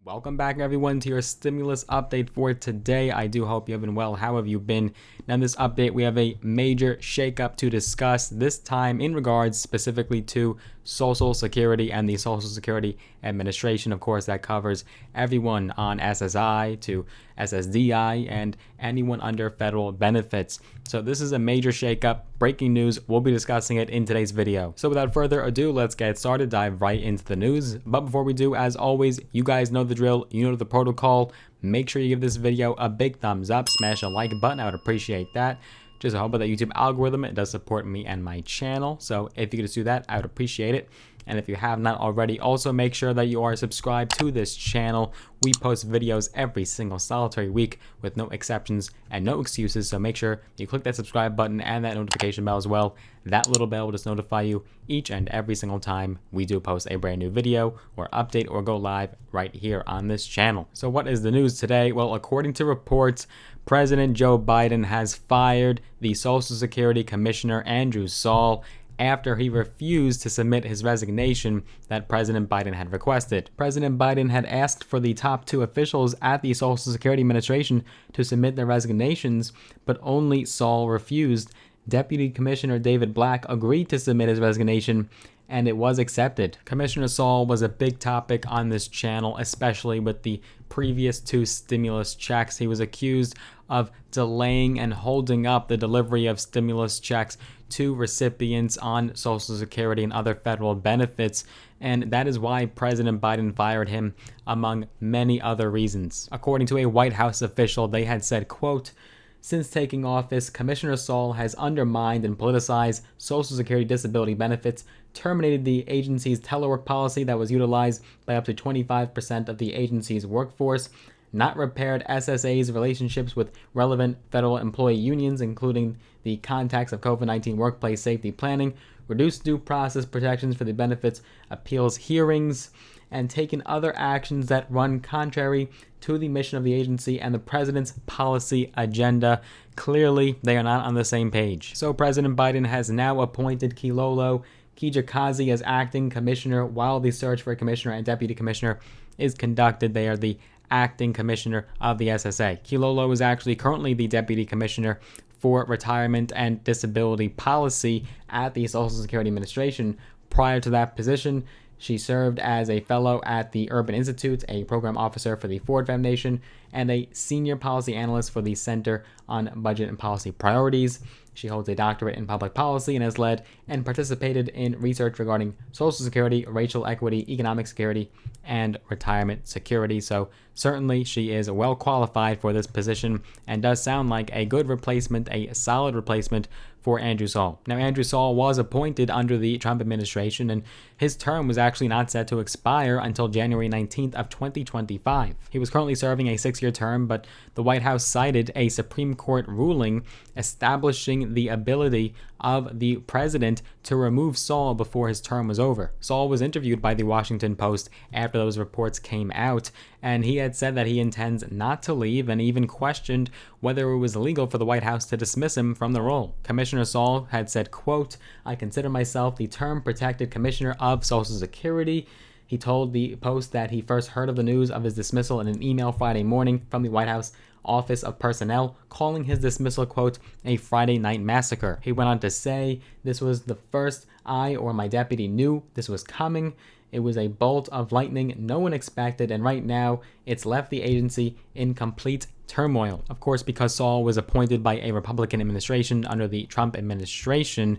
Welcome back, everyone, to your stimulus update for today. I do hope you have been well. How have you been? Now, in this update, we have a major shakeup to discuss, this time in regards specifically to Social Security and the Social Security Administration. Of course, that covers everyone on SSI to SSDI and anyone under federal benefits. So this is a major shakeup. Breaking news. We'll be discussing it in today's video. So without further ado, let's get started, dive right into the news. But before we do, as always, you guys know the drill, you know the protocol. Make sure you give this video a big thumbs up, smash a like button. I would appreciate that. Just a hope of that YouTube algorithm, it does support me and my channel. So if you could just do that, I would appreciate it. And if you have not already, also make sure that you are subscribed to this channel. We post videos every single solitary week with no exceptions and no excuses. So make sure you click that subscribe button and that notification bell as well. That little bell will just notify you each and every single time we do post a brand new video or update or go live right here on this channel. So what is the news today? Well, according to reports, President Joe Biden has fired the Social Security Commissioner Andrew Saul after he refused to submit his resignation that President Biden had requested. President Biden had asked for the top two officials at the Social Security Administration to submit their resignations, but only Saul refused. Deputy Commissioner David Black agreed to submit his resignation, and it was accepted. Commissioner Saul was a big topic on this channel, especially with the previous two stimulus checks. He was accused of delaying and holding up the delivery of stimulus checks to recipients on Social Security and other federal benefits, and that is why President Biden fired him, among many other reasons. According to a White House official, they had said, quote, "Since taking office, Commissioner Saul has undermined and politicized Social Security disability benefits, terminated the agency's telework policy that was utilized by up to 25% of the agency's workforce, not repaired SSA's relationships with relevant federal employee unions, including the context of COVID-19 workplace safety planning, reduced due process protections for the benefits appeals hearings, and taken other actions that run contrary to the mission of the agency and the president's policy agenda." Clearly, they are not on the same page. So President Biden has now appointed Kilolo Kijakazi as acting commissioner while the search for a commissioner and deputy commissioner is conducted. They are the acting commissioner of the SSA. Kilolo is actually currently the deputy commissioner for retirement and disability policy at the Social Security Administration. Prior to that position, she served as a fellow at the Urban Institute, a program officer for the Ford Foundation, and a senior policy analyst for the Center on Budget and Policy Priorities. She holds a doctorate in public policy and has led and participated in research regarding Social Security, racial equity, economic security, and retirement security. So certainly she is well qualified for this position and does sound like a good replacement, a solid replacement for Andrew Saul. Now, Andrew Saul was appointed under the Trump administration, and his term was actually not set to expire until January 19th of 2025. He was currently serving a 6-year term, but the White House cited a Supreme Court ruling establishing the ability of the president to remove Saul before his term was over. Saul was interviewed by the Washington Post after those reports came out, and he had said that he intends not to leave and even questioned whether it was legal for the White House to dismiss him from the role. Commissioner Saul had said, quote, "I consider myself the term-protected commissioner of Social Security." He told the Post that he first heard of the news of his dismissal in an email Friday morning from the White House Office of Personnel, calling his dismissal, quote, "a Friday night massacre." He went on to say, "This was the first I or my deputy knew this was coming. It was a bolt of lightning no one expected, and right now it's left the agency in complete turmoil." Of course, because Saul was appointed by a Republican administration under the Trump administration,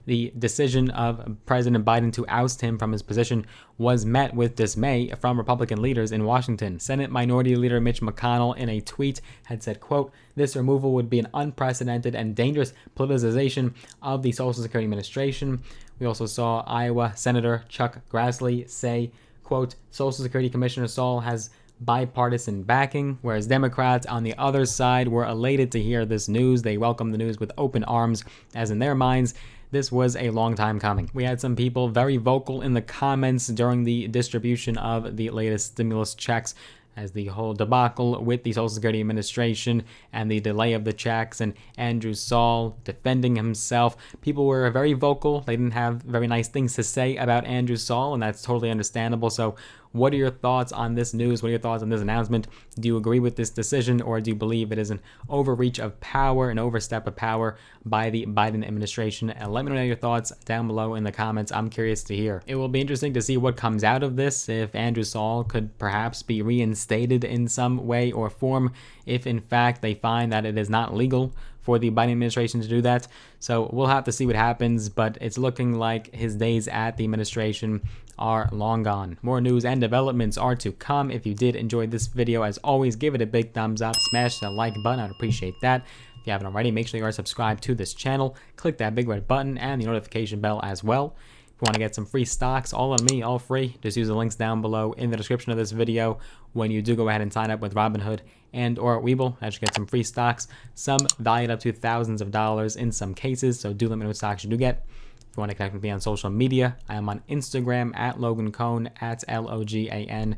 the decision of President Biden to oust him from his position was met with dismay from Republican leaders in Washington. Senate Minority Leader Mitch McConnell, in a tweet, had said, quote, "This removal would be an unprecedented and dangerous politicization of the Social Security Administration." We also saw Iowa Senator Chuck Grassley say, quote, "Social Security Commissioner Saul has bipartisan backing," whereas Democrats on the other side were elated to hear this news. They welcomed the news with open arms, as in their minds, this was a long time coming. We had some people very vocal in the comments during the distribution of the latest stimulus checks, as the whole debacle with the Social Security Administration and the delay of the checks and Andrew Saul defending himself. People were very vocal. They didn't have very nice things to say about Andrew Saul, and that's totally understandable. So What are your thoughts on this news? What are your thoughts on this announcement? Do you agree with this decision, or do you believe it is an overreach of power, an overstep of power by the Biden administration? And let me know your thoughts down below in the comments. I'm curious to hear. It will be interesting to see what comes out of this, if Andrew Saul could perhaps be reinstated in some way or form, if in fact they find that it is not legal for the Biden administration to do that. So we'll have to see what happens, but it's looking like his days at the administration are long gone. More news and developments are to come. If you did enjoy this video, as always, give it a big thumbs up, smash the like button, I'd appreciate that. If you haven't already, make sure you are subscribed to this channel, click that big red button and the notification bell as well. If you want to get some free stocks, all on me, all free, just use the links down below in the description of this video. When you do go ahead and sign up with Robinhood and or Webull, I should get some free stocks, some valued up to thousands of dollars in some cases, so do let me know what stocks you do get. If you want to connect with me on social media, I am on Instagram at Logan Cohn, at LOGANKOHN,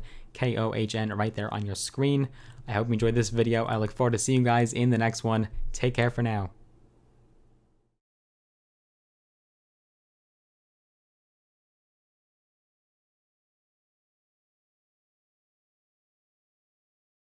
right there on your screen. I hope you enjoyed this video. I look forward to seeing you guys in the next one. Take care for now.